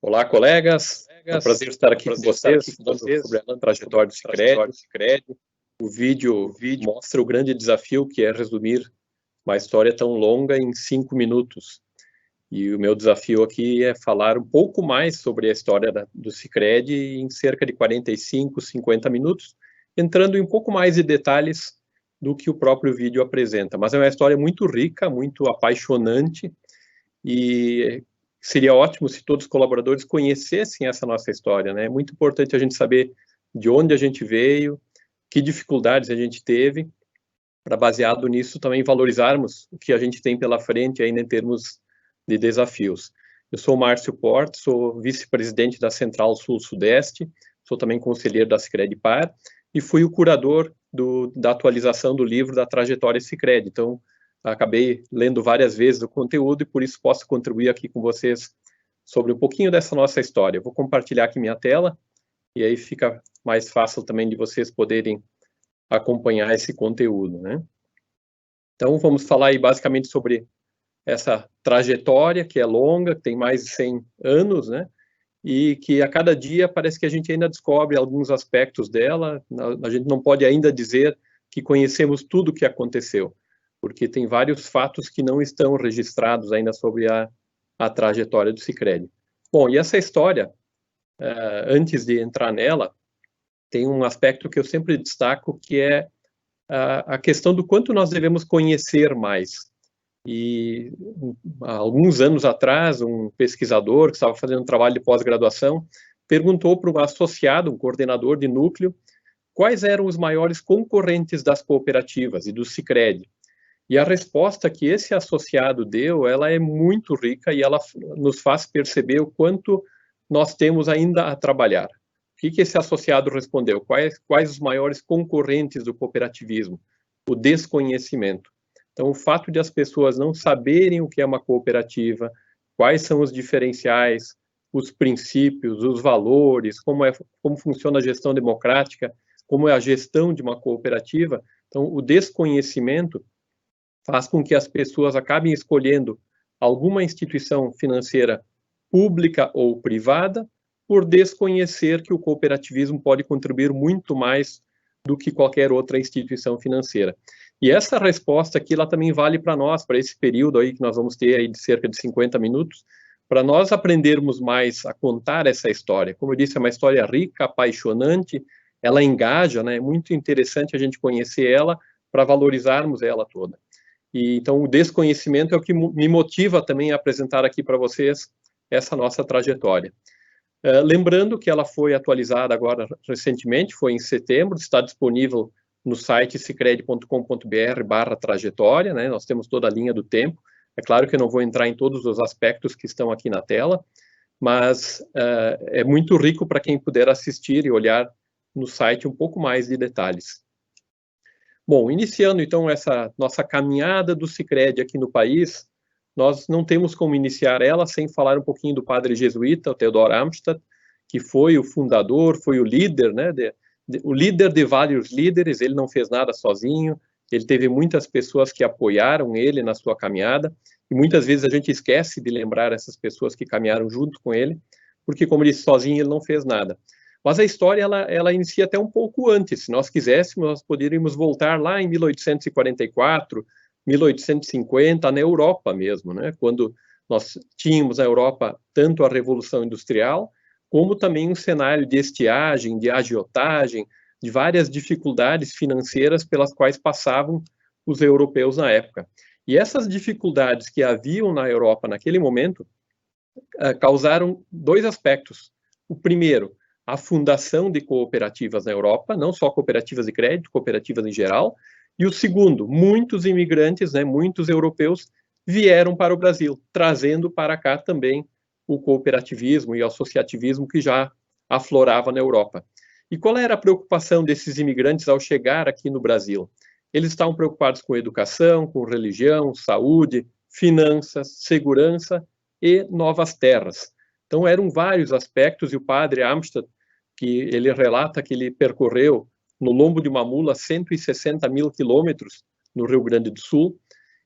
Olá, colegas. É um prazer estar aqui com vocês, falando sobre a trajetória do Sicredi. O vídeo mostra o grande desafio que é resumir uma história tão longa em 5 minutos. E o meu desafio aqui é falar um pouco mais sobre a história do Sicredi em cerca de 45, 50 minutos, entrando em um pouco mais de detalhes do que o próprio vídeo apresenta. Mas é uma história muito rica, muito apaixonante, e seria ótimo se todos os colaboradores conhecessem essa nossa história, né? É muito importante a gente saber de onde a gente veio, que dificuldades a gente teve, para, baseado nisso, também valorizarmos o que a gente tem pela frente ainda em termos de desafios. Eu sou o Márcio Porto, sou vice-presidente da Central Sul-Sudeste, sou também conselheiro da Sicredi-Par e fui o curador da atualização do livro da trajetória Sicredi. Então, acabei lendo várias vezes o conteúdo e por isso posso contribuir aqui com vocês sobre um pouquinho dessa nossa história. Eu vou compartilhar aqui minha tela e aí fica mais fácil também de vocês poderem acompanhar esse conteúdo, né? Então, vamos falar aí basicamente sobre essa trajetória que é longa, que tem mais de 100 anos, né? E que a cada dia parece que a gente ainda descobre alguns aspectos dela. A gente não pode ainda dizer que conhecemos tudo o que aconteceu, porque tem vários fatos que não estão registrados ainda sobre a trajetória do Sicredi. Bom, e essa história, antes de entrar nela, tem um aspecto que eu sempre destaco, que é a questão do quanto nós devemos conhecer mais. E há alguns anos atrás, um pesquisador que estava fazendo um trabalho de pós-graduação perguntou para um associado, um coordenador de núcleo, quais eram os maiores concorrentes das cooperativas e do Sicredi. E a resposta que esse associado deu, ela é muito rica e ela nos faz perceber o quanto nós temos ainda a trabalhar. O que esse associado respondeu? Quais os maiores concorrentes do cooperativismo? O desconhecimento. Então, o fato de as pessoas não saberem o que é uma cooperativa, quais são os diferenciais, os princípios, os valores, como funciona a gestão democrática, como é a gestão de uma cooperativa. Então, o desconhecimento faz com que as pessoas acabem escolhendo alguma instituição financeira pública ou privada por desconhecer que o cooperativismo pode contribuir muito mais do que qualquer outra instituição financeira. E essa resposta aqui, ela também vale para nós, para esse período aí que nós vamos ter aí de cerca de 50 minutos, para nós aprendermos mais a contar essa história. Como eu disse, é uma história rica, apaixonante, ela engaja, né? É muito interessante a gente conhecer ela para valorizarmos ela toda. E então o desconhecimento é o que me motiva também a apresentar aqui para vocês essa nossa trajetória. Lembrando que ela foi atualizada agora recentemente, foi em setembro, está disponível no site sicredi.com.br/trajetória, né? Nós temos toda a linha do tempo. É claro que eu não vou entrar em todos os aspectos que estão aqui na tela, mas é muito rico para quem puder assistir e olhar no site um pouco mais de detalhes. Bom, iniciando então essa nossa caminhada do Sicredi aqui no país, nós não temos como iniciar ela sem falar um pouquinho do padre jesuíta, o Theodor Amstutz, que foi o fundador, foi o líder, né, o líder de vários líderes. Ele não fez nada sozinho, ele teve muitas pessoas que apoiaram ele na sua caminhada, e muitas vezes a gente esquece de lembrar essas pessoas que caminharam junto com ele, porque, como ele disse, sozinho ele não fez nada. Mas a história, ela inicia até um pouco antes. Se nós quiséssemos, nós poderíamos voltar lá em 1844, 1850, na Europa mesmo, né? Quando nós tínhamos na Europa tanto a Revolução Industrial, como também um cenário de estiagem, de agiotagem, de várias dificuldades financeiras pelas quais passavam os europeus na época. E essas dificuldades que haviam na Europa naquele momento causaram dois aspectos. O primeiro, a fundação de cooperativas na Europa, não só cooperativas de crédito, cooperativas em geral. E o segundo, muitos imigrantes, né, muitos europeus, vieram para o Brasil, trazendo para cá também o cooperativismo e o associativismo que já aflorava na Europa. E qual era a preocupação desses imigrantes ao chegar aqui no Brasil? Eles estavam preocupados com educação, com religião, saúde, finanças, segurança e novas terras. Então eram vários aspectos, e o padre Amstutz, que ele relata que ele percorreu no lombo de uma mula 160 mil quilômetros no Rio Grande do Sul,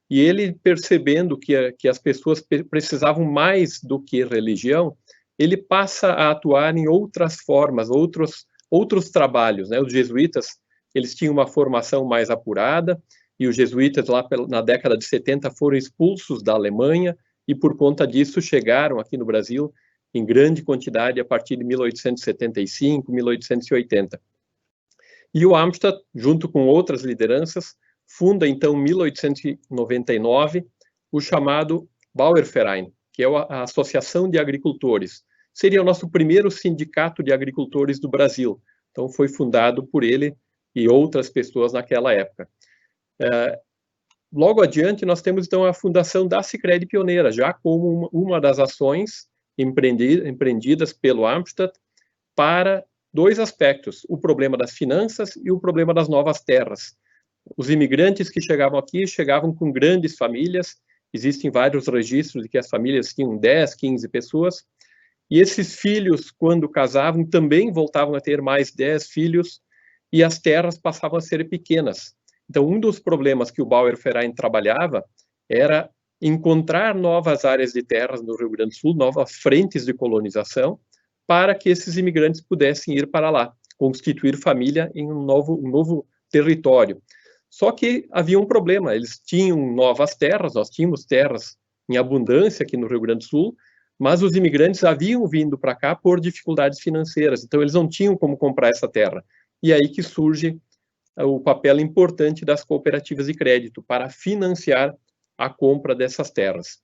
e ele percebendo que as pessoas precisavam mais do que religião, ele passa a atuar em outras formas, outros trabalhos, né? Os jesuítas, eles tinham uma formação mais apurada, e os jesuítas lá na década de 70 foram expulsos da Alemanha, e por conta disso chegaram aqui no Brasil em grande quantidade a partir de 1875, 1880. E o Amstadt, junto com outras lideranças, funda então em 1899 o chamado Bauernverein, que é a Associação de Agricultores. Seria o nosso primeiro sindicato de agricultores do Brasil. Então foi fundado por ele e outras pessoas naquela época. Logo adiante, nós temos então a fundação da Sicredi Pioneira, já como uma das ações empreendidas pelo Amstadt para dois aspectos, o problema das finanças e o problema das novas terras. Os imigrantes que chegavam aqui chegavam com grandes famílias, existem vários registros de que as famílias tinham 10, 15 pessoas, e esses filhos, quando casavam, também voltavam a ter mais 10 filhos, e as terras passavam a ser pequenas. Então, um dos problemas que o Bauernverein trabalhava era encontrar novas áreas de terras no Rio Grande do Sul, novas frentes de colonização, para que esses imigrantes pudessem ir para lá, constituir família em um novo território. Só que havia um problema, eles tinham novas terras, nós tínhamos terras em abundância aqui no Rio Grande do Sul, mas os imigrantes haviam vindo para cá por dificuldades financeiras, então eles não tinham como comprar essa terra. E aí que surge o papel importante das cooperativas de crédito para financiar a compra dessas terras.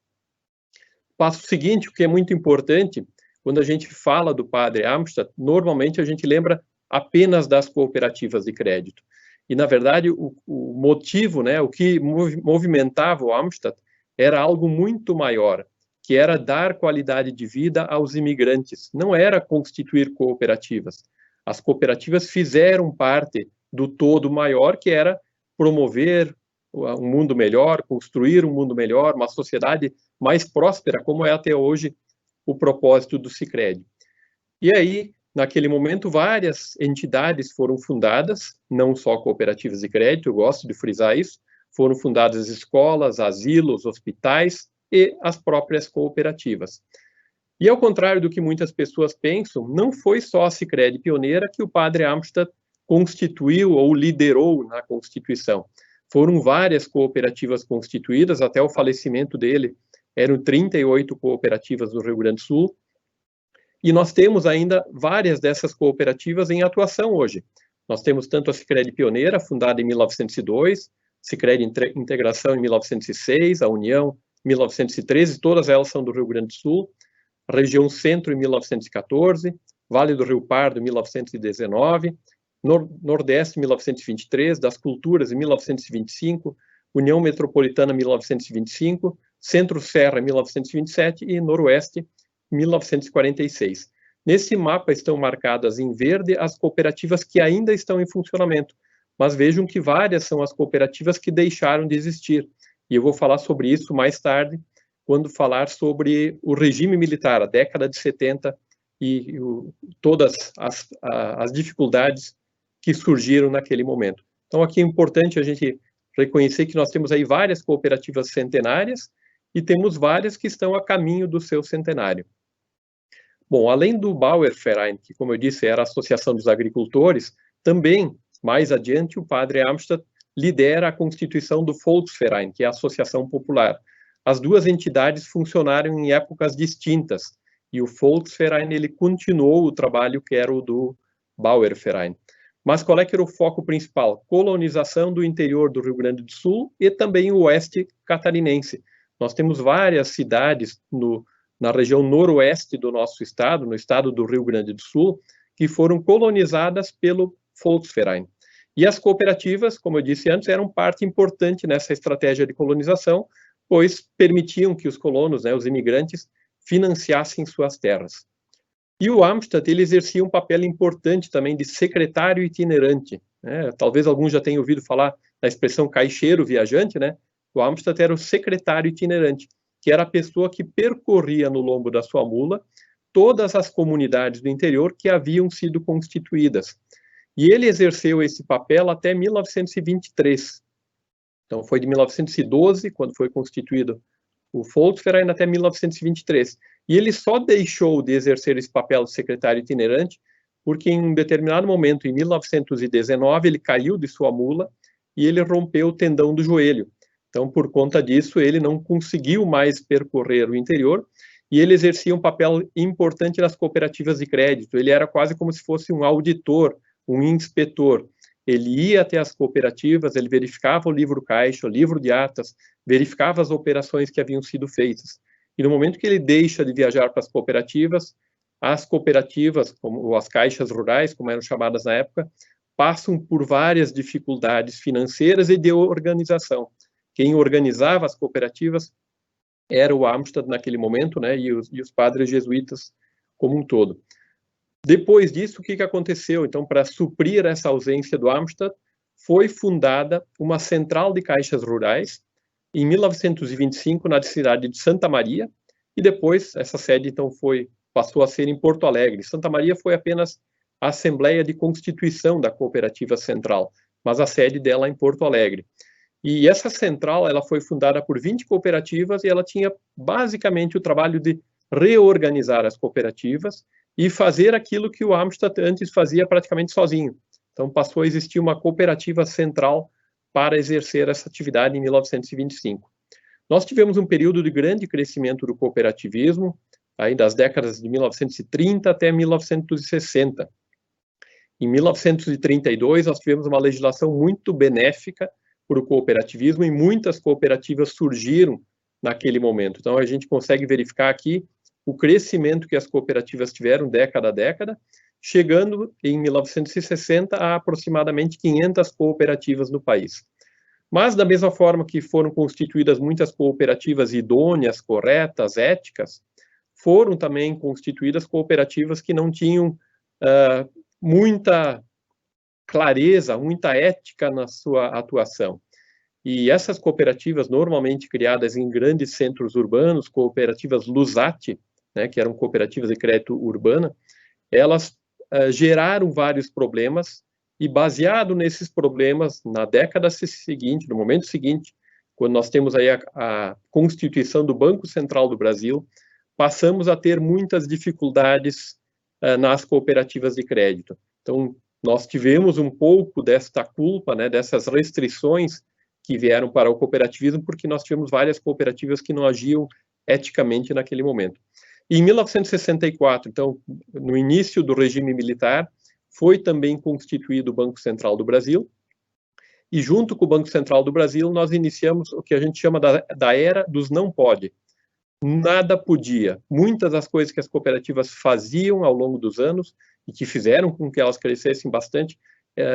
Passo seguinte, o que é muito importante, quando a gente fala do padre Amstadt, normalmente a gente lembra apenas das cooperativas de crédito. E, na verdade, o motivo, né, o que movimentava o Amstadt era algo muito maior, que era dar qualidade de vida aos imigrantes, não era constituir cooperativas. As cooperativas fizeram parte do todo maior, que era promover um mundo melhor, construir um mundo melhor, uma sociedade mais próspera, como é até hoje o propósito do Sicredi. E aí, naquele momento, várias entidades foram fundadas, não só cooperativas de crédito, eu gosto de frisar isso, foram fundadas escolas, asilos, hospitais e as próprias cooperativas. E ao contrário do que muitas pessoas pensam, não foi só a Sicredi Pioneira que o padre Amstadt constituiu ou liderou na Constituição. Foram várias cooperativas constituídas, até o falecimento dele, eram 38 cooperativas do Rio Grande do Sul, e nós temos ainda várias dessas cooperativas em atuação hoje. Nós temos tanto a Sicredi Pioneira, fundada em 1902, Sicredi Integração em 1906, a União em 1913, todas elas são do Rio Grande do Sul, a Região Centro em 1914, Vale do Rio Pardo em 1919, Nordeste em 1923, das Culturas em 1925, União Metropolitana em 1925, Centro-Serra em 1927 e Noroeste em 1946. Nesse mapa estão marcadas em verde as cooperativas que ainda estão em funcionamento, mas vejam que várias são as cooperativas que deixaram de existir. E eu vou falar sobre isso mais tarde, quando falar sobre o regime militar, a década de 70 e todas as dificuldades que surgiram naquele momento. Então, aqui é importante a gente reconhecer que nós temos aí várias cooperativas centenárias e temos várias que estão a caminho do seu centenário. Bom, além do Bauernverein, que, como eu disse, era a Associação dos Agricultores, também, mais adiante, o padre Amstadt lidera a constituição do Volksverein, que é a Associação Popular. As duas entidades funcionaram em épocas distintas, e o Volksverein, ele continuou o trabalho que era o do Bauernverein. Mas qual é que era o foco principal? Colonização do interior do Rio Grande do Sul e também o oeste catarinense. Nós temos várias cidades na região noroeste do nosso estado, no estado do Rio Grande do Sul, que foram colonizadas pelo Volksverein. E as cooperativas, como eu disse antes, eram parte importante nessa estratégia de colonização, pois permitiam que os colonos, né, os imigrantes, financiassem suas terras. E o Amstadt, ele exercia um papel importante também de secretário itinerante. Né? Talvez alguns já tenham ouvido falar da expressão caixeiro viajante, né? O Amstadt era o secretário itinerante, que era a pessoa que percorria no lombo da sua mula todas as comunidades do interior que haviam sido constituídas. E ele exerceu esse papel até 1923. Então, foi de 1912, quando foi constituído o Volksverein, até 1923. E ele só deixou de exercer esse papel de secretário itinerante porque em um determinado momento, em 1919, ele caiu de sua mula e ele rompeu o tendão do joelho. Então, por conta disso, ele não conseguiu mais percorrer o interior e ele exercia um papel importante nas cooperativas de crédito. Ele era quase como se fosse um auditor, um inspetor. Ele ia até as cooperativas, ele verificava o livro caixa, o livro de atas, verificava as operações que haviam sido feitas. E no momento que ele deixa de viajar para as cooperativas, como as caixas rurais, como eram chamadas na época, passam por várias dificuldades financeiras e de organização. Quem organizava as cooperativas era o Amstad naquele momento, né, e os padres jesuítas como um todo. Depois disso, o que aconteceu? Então, para suprir essa ausência do Amstad, foi fundada uma central de caixas rurais, em 1925, na cidade de Santa Maria, e depois essa sede, então, passou a ser em Porto Alegre. Santa Maria foi apenas a Assembleia de Constituição da Cooperativa Central, mas a sede dela é em Porto Alegre. E essa central, ela foi fundada por 20 cooperativas e ela tinha basicamente o trabalho de reorganizar as cooperativas e fazer aquilo que o Amstad antes fazia praticamente sozinho. Então passou a existir uma cooperativa central para exercer essa atividade em 1925. Nós tivemos um período de grande crescimento do cooperativismo, aí das décadas de 1930 até 1960. Em 1932, nós tivemos uma legislação muito benéfica para o cooperativismo e muitas cooperativas surgiram naquele momento. Então, a gente consegue verificar aqui o crescimento que as cooperativas tiveram década a década, chegando em 1960 a aproximadamente 500 cooperativas no país. Mas, da mesma forma que foram constituídas muitas cooperativas idôneas, corretas, éticas, foram também constituídas cooperativas que não tinham muita clareza, muita ética na sua atuação. E essas cooperativas, normalmente criadas em grandes centros urbanos, cooperativas Lusati, né, que eram cooperativas de crédito urbana, elas geraram vários problemas e, baseado nesses problemas, na década seguinte, no momento seguinte, quando nós temos aí a constituição do Banco Central do Brasil, passamos a ter muitas dificuldades nas cooperativas de crédito. Então, nós tivemos um pouco desta culpa, né, dessas restrições que vieram para o cooperativismo, porque nós tivemos várias cooperativas que não agiam eticamente naquele momento. E em 1964, então, no início do regime militar, foi também constituído o Banco Central do Brasil, e junto com o Banco Central do Brasil, nós iniciamos o que a gente chama da era dos não pode. Nada podia. Muitas das coisas que as cooperativas faziam ao longo dos anos e que fizeram com que elas crescessem bastante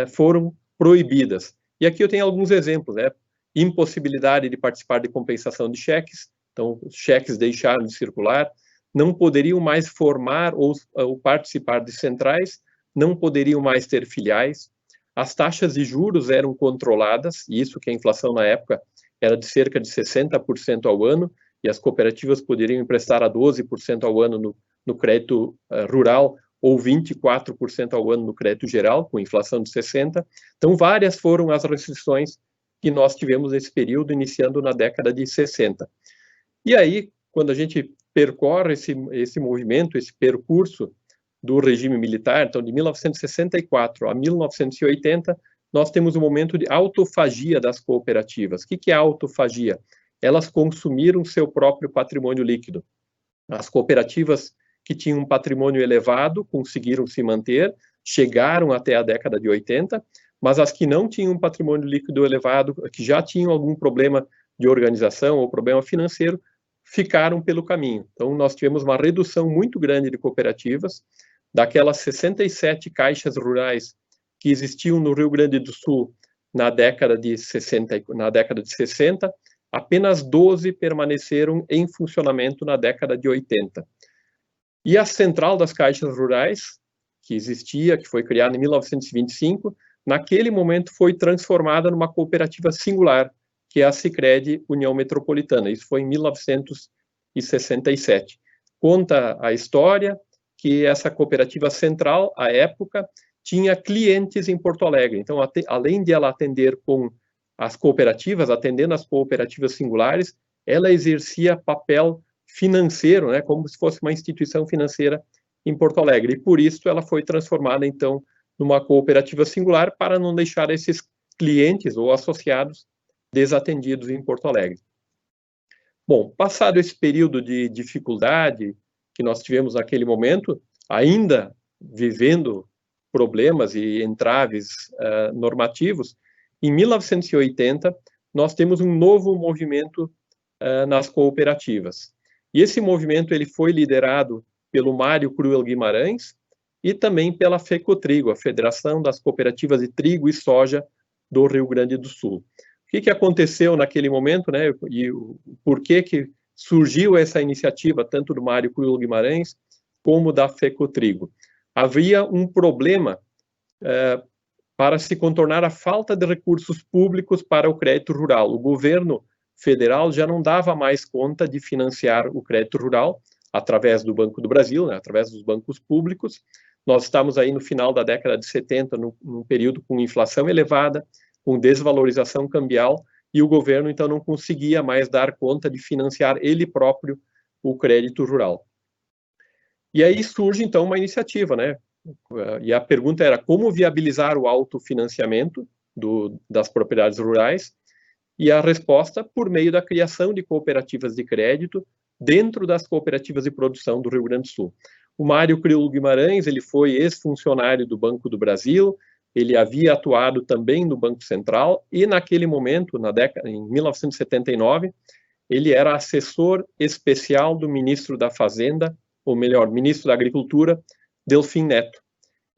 foram proibidas. E aqui eu tenho alguns exemplos, né? Impossibilidade de participar de compensação de cheques, então os cheques deixaram de circular, não poderiam mais formar ou participar de centrais, não poderiam mais ter filiais, as taxas de juros eram controladas, e isso que a inflação na época era de cerca de 60% ao ano, e as cooperativas poderiam emprestar a 12% ao ano no crédito rural, ou 24% ao ano no crédito geral, com inflação de 60%. Então, várias foram as restrições que nós tivemos nesse período, iniciando na década de 60. E aí, quando a gente percorre esse movimento, esse percurso do regime militar, então, de 1964 a 1980, nós temos um momento de autofagia das cooperativas. O que é autofagia? Elas consumiram seu próprio patrimônio líquido. As cooperativas que tinham um patrimônio elevado conseguiram se manter, chegaram até a década de 80, mas as que não tinham um patrimônio líquido elevado, que já tinham algum problema de organização ou problema financeiro, ficaram pelo caminho. Então, nós tivemos uma redução muito grande de cooperativas, daquelas 67 caixas rurais que existiam no Rio Grande do Sul na década de 60, apenas 12 permaneceram em funcionamento na década de 80. E a Central das Caixas Rurais, que existia, que foi criada em 1925, naquele momento foi transformada numa cooperativa singular, que é a Sicredi União Metropolitana. Isso foi em 1967. Conta a história que essa cooperativa central, à época, tinha clientes em Porto Alegre. Então, além de ela atender com as cooperativas, atendendo as cooperativas singulares, ela exercia papel financeiro, né, como se fosse uma instituição financeira em Porto Alegre. E por isso ela foi transformada, então, numa cooperativa singular para não deixar esses clientes ou associados desatendidos em Porto Alegre. Bom, passado esse período de dificuldade que nós tivemos naquele momento, ainda vivendo problemas e entraves normativos, em 1980 nós temos um novo movimento nas cooperativas. E esse movimento ele foi liderado pelo Mário Cruel Guimarães e também pela FECOTRIGO, a Federação das Cooperativas de Trigo e Soja do Rio Grande do Sul. O que aconteceu naquele momento, né, e por que surgiu essa iniciativa, tanto do Mário Cruel Guimarães como da FECOTRIGO? Havia um problema para se contornar a falta de recursos públicos para o crédito rural. O governo federal já não dava mais conta de financiar o crédito rural através do Banco do Brasil, né, através dos bancos públicos. Nós estamos aí no final da década de 70, num período com inflação elevada, com desvalorização cambial, e o governo, então, não conseguia mais dar conta de financiar ele próprio o crédito rural. E aí surge, então, uma iniciativa, né? E a pergunta era como viabilizar o autofinanciamento das propriedades rurais, e a resposta por meio da criação de cooperativas de crédito dentro das cooperativas de produção do Rio Grande do Sul. O Mário Cruel Guimarães, ele foi ex-funcionário do Banco do Brasil, ele havia atuado também no Banco Central e naquele momento, em 1979, ele era assessor especial do ministro da Fazenda, ou melhor, ministro da Agricultura, Delfim Neto.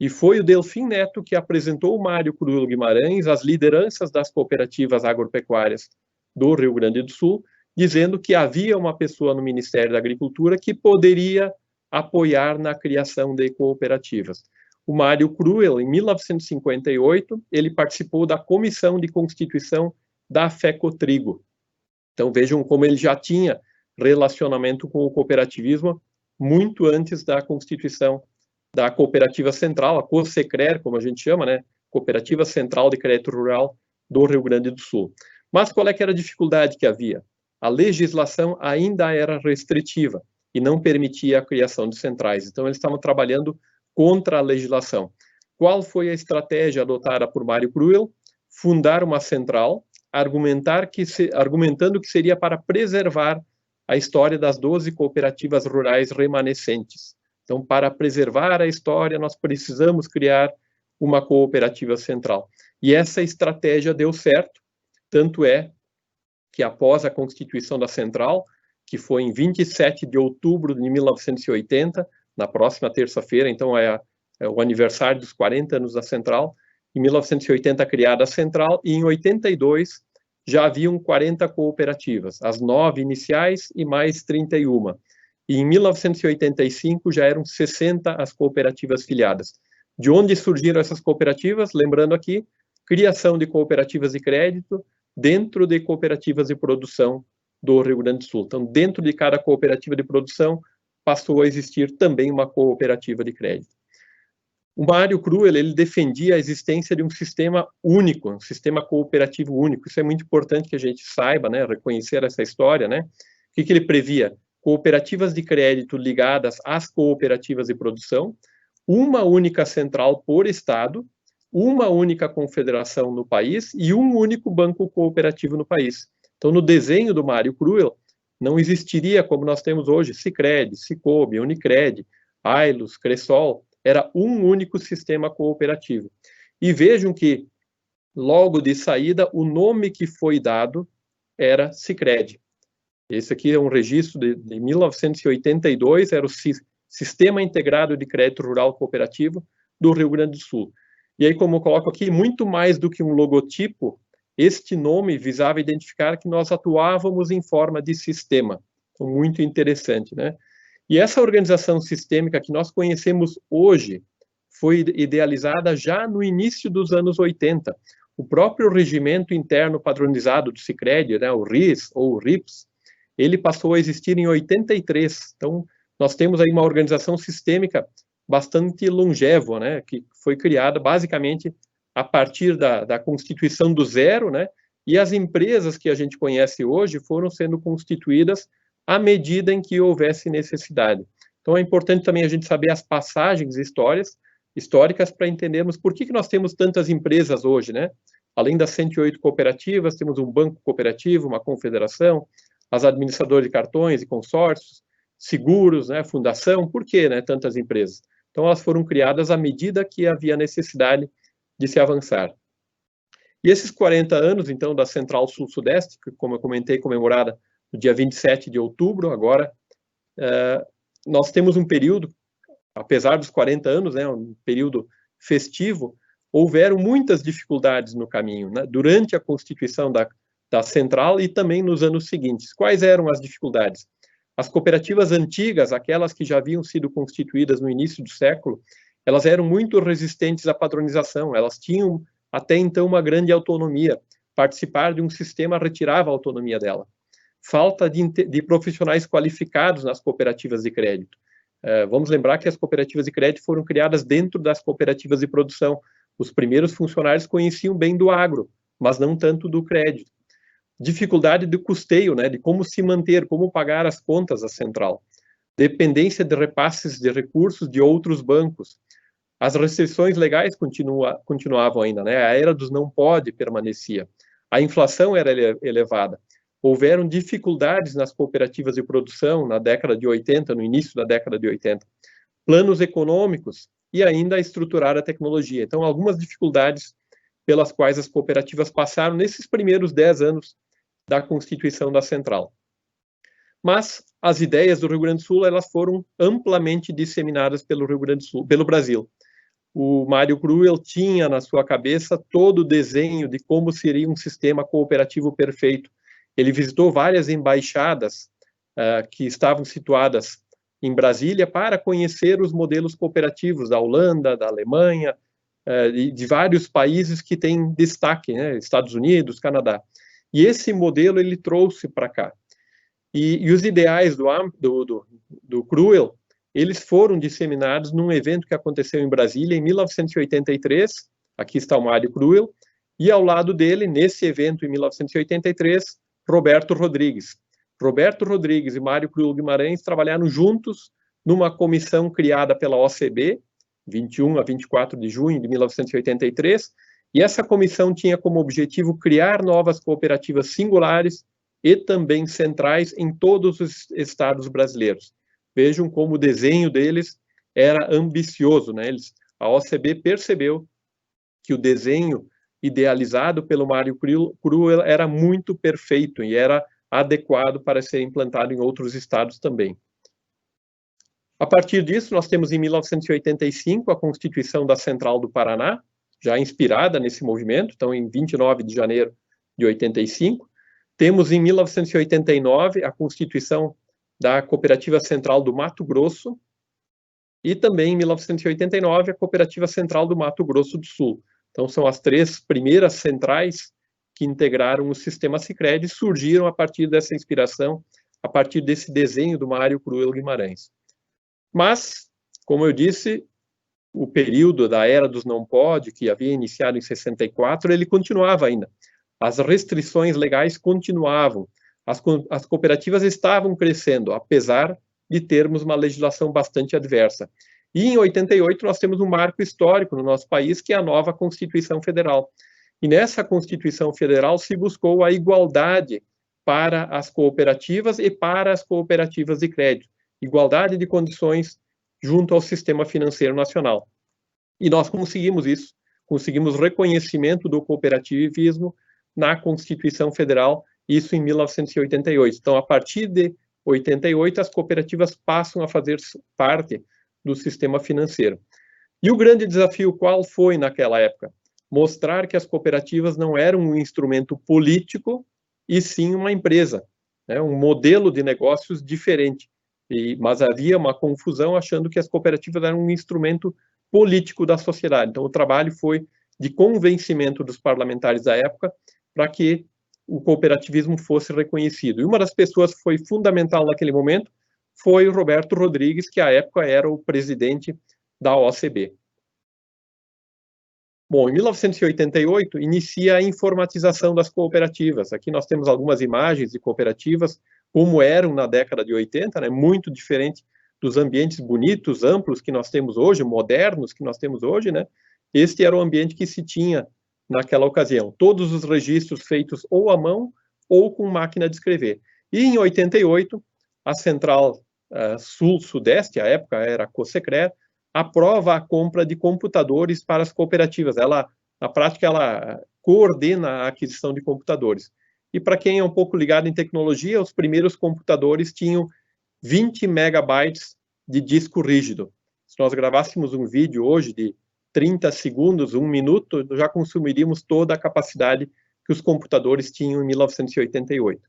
E foi o Delfim Neto que apresentou o Mário Cruel Guimarães às lideranças das cooperativas agropecuárias do Rio Grande do Sul, dizendo que havia uma pessoa no Ministério da Agricultura que poderia apoiar na criação de cooperativas. O Mário Cruel, em 1958, ele participou da comissão de constituição da FECOTRIGO. Então vejam como ele já tinha relacionamento com o cooperativismo muito antes da constituição da Cooperativa Central, a COSECRER, como a gente chama, né? Cooperativa Central de Crédito Rural do Rio Grande do Sul. Mas qual é que era a dificuldade que havia? A legislação ainda era restritiva e não permitia a criação de centrais. Então eles estavam trabalhando contra a legislação. Qual foi a estratégia adotada por Mário Cruel? Fundar uma central, argumentando que seria para preservar a história das 12 cooperativas rurais remanescentes. Então, para preservar a história, nós precisamos criar uma cooperativa central. E essa estratégia deu certo, tanto é que após a constituição da central, que foi em 27 de outubro de 1980, na próxima terça-feira, então é o aniversário dos 40 anos da central, em 1980 criada a central, e em 82 já haviam 40 cooperativas, as 9 iniciais e mais 31. E em 1985 já eram 60 as cooperativas filiadas. De onde surgiram essas cooperativas? Lembrando aqui, criação de cooperativas de crédito dentro de cooperativas de produção do Rio Grande do Sul. Então, dentro de cada cooperativa de produção, passou a existir também uma cooperativa de crédito. O Mário Cruel, ele defendia a existência de um sistema único, um sistema cooperativo único. Isso é muito importante que a gente saiba, né, reconhecer essa história, né? O que ele previa? Cooperativas de crédito ligadas às cooperativas de produção, uma única central por estado, uma única confederação no país e um único banco cooperativo no país. Então, no desenho do Mário Cruel, não existiria, como nós temos hoje, Sicredi, Sicobi, Unicred, Ailus, Cressol, era um único sistema cooperativo. E vejam que, logo de saída, o nome que foi dado era Sicredi. Esse aqui é um registro de 1982, era o Sistema Integrado de Crédito Rural Cooperativo do Rio Grande do Sul. E aí, como eu coloco aqui, muito mais do que um logotipo, este nome visava identificar que nós atuávamos em forma de sistema. Então, muito interessante, né? E essa organização sistêmica que nós conhecemos hoje foi idealizada já no início dos anos 80. O próprio regimento interno padronizado do Sicredi, né, o RIS ou o RIPS, ele passou a existir em 83. Então, nós temos aí uma organização sistêmica bastante longeva, né, que foi criada basicamente a partir da constituição do zero, né, e as empresas que a gente conhece hoje foram sendo constituídas à medida em que houvesse necessidade. Então, é importante também a gente saber as passagens históricas para entendermos por que nós temos tantas empresas hoje, né? Além das 108 cooperativas, temos um banco cooperativo, uma confederação, as administradoras de cartões e consórcios, seguros, né, fundação. Por que, né, tantas empresas? Então, elas foram criadas à medida que havia necessidade de se avançar. E esses 40 anos, então, da Central Sul-Sudeste, que, como eu comentei, comemorada no dia 27 de outubro, agora, nós temos um período, apesar dos 40 anos, né, um período festivo, houveram muitas dificuldades no caminho, né, durante a constituição da Central e também nos anos seguintes. Quais eram as dificuldades? As cooperativas antigas, aquelas que já haviam sido constituídas no início do século, elas eram muito resistentes à padronização, elas tinham até então uma grande autonomia. Participar de um sistema retirava a autonomia dela. Falta de profissionais qualificados nas cooperativas de crédito. Vamos lembrar que as cooperativas de crédito foram criadas dentro das cooperativas de produção. Os primeiros funcionários conheciam bem do agro, mas não tanto do crédito. Dificuldade de custeio, né, de como se manter, como pagar as contas da central. Dependência de repasses de recursos de outros bancos. As restrições legais continuavam ainda, né? A era dos não pode permanecia. A inflação era elevada. Houveram dificuldades nas cooperativas de produção na década de 80, no início da década de 80. Planos econômicos e ainda estruturar a tecnologia. Então, algumas dificuldades pelas quais as cooperativas passaram nesses primeiros 10 anos da constituição da Central. Mas as ideias do Rio Grande do Sul, elas foram amplamente disseminadas pelo Rio Grande do Sul, pelo Brasil. O Mário Cruel tinha na sua cabeça todo o desenho de como seria um sistema cooperativo perfeito. Ele visitou várias embaixadas que estavam situadas em Brasília para conhecer os modelos cooperativos da Holanda, da Alemanha, de vários países que têm destaque, né? Estados Unidos, Canadá. E esse modelo ele trouxe para cá. E os ideais do Cruel, eles foram disseminados num evento que aconteceu em Brasília em 1983, aqui está o Mário Cruel, e ao lado dele, nesse evento em 1983, Roberto Rodrigues. Roberto Rodrigues e Mário Cruel Guimarães trabalharam juntos numa comissão criada pela OCB, 21 a 24 de junho de 1983, e essa comissão tinha como objetivo criar novas cooperativas singulares e também centrais em todos os estados brasileiros. Vejam como o desenho deles era ambicioso, né? A OCB percebeu que o desenho idealizado pelo Mário Cruel era muito perfeito e era adequado para ser implantado em outros estados também. A partir disso, nós temos em 1985 a Constituição da Central do Paraná, já inspirada nesse movimento, então em 29 de janeiro de 85. Temos em 1989 a Constituição da Cooperativa Central do Mato Grosso e também em 1989 a Cooperativa Central do Mato Grosso do Sul. Então são as três primeiras centrais que integraram o sistema Sicredi e surgiram a partir dessa inspiração, a partir desse desenho do Mário Cruel Guimarães. Mas, como eu disse, o período da Era dos Não Pode, que havia iniciado em 64, ele continuava ainda. As restrições legais continuavam. As cooperativas estavam crescendo, apesar de termos uma legislação bastante adversa. E em 88 nós temos um marco histórico no nosso país, que é a nova Constituição Federal. E nessa Constituição Federal se buscou a igualdade para as cooperativas e para as cooperativas de crédito. Igualdade de condições junto ao sistema financeiro nacional. E nós conseguimos isso, conseguimos reconhecimento do cooperativismo na Constituição Federal, isso em 1988. Então, a partir de 88, as cooperativas passam a fazer parte do sistema financeiro. E o grande desafio qual foi naquela época? Mostrar que as cooperativas não eram um instrumento político, e sim uma empresa, né? Um modelo de negócios diferente. Mas havia uma confusão achando que as cooperativas eram um instrumento político da sociedade. Então, o trabalho foi de convencimento dos parlamentares da época para que o cooperativismo fosse reconhecido. E uma das pessoas que foi fundamental naquele momento foi o Roberto Rodrigues, que à época era o presidente da OCB. Bom, em 1988, inicia a informatização das cooperativas. Aqui nós temos algumas imagens de cooperativas como eram na década de 80, né, muito diferente dos ambientes bonitos, amplos que nós temos hoje, modernos que nós temos hoje, né? Este era o ambiente que se tinha naquela ocasião. Todos os registros feitos ou à mão ou com máquina de escrever. E em 88, a Central Sul-Sudeste, à época era a Cosecrer, aprova a compra de computadores para as cooperativas. Ela, na prática, ela coordena a aquisição de computadores. E para quem é um pouco ligado em tecnologia, os primeiros computadores tinham 20 megabytes de disco rígido. Se nós gravássemos um vídeo hoje de 30 segundos, 1 minuto, já consumiríamos toda a capacidade que os computadores tinham em 1988.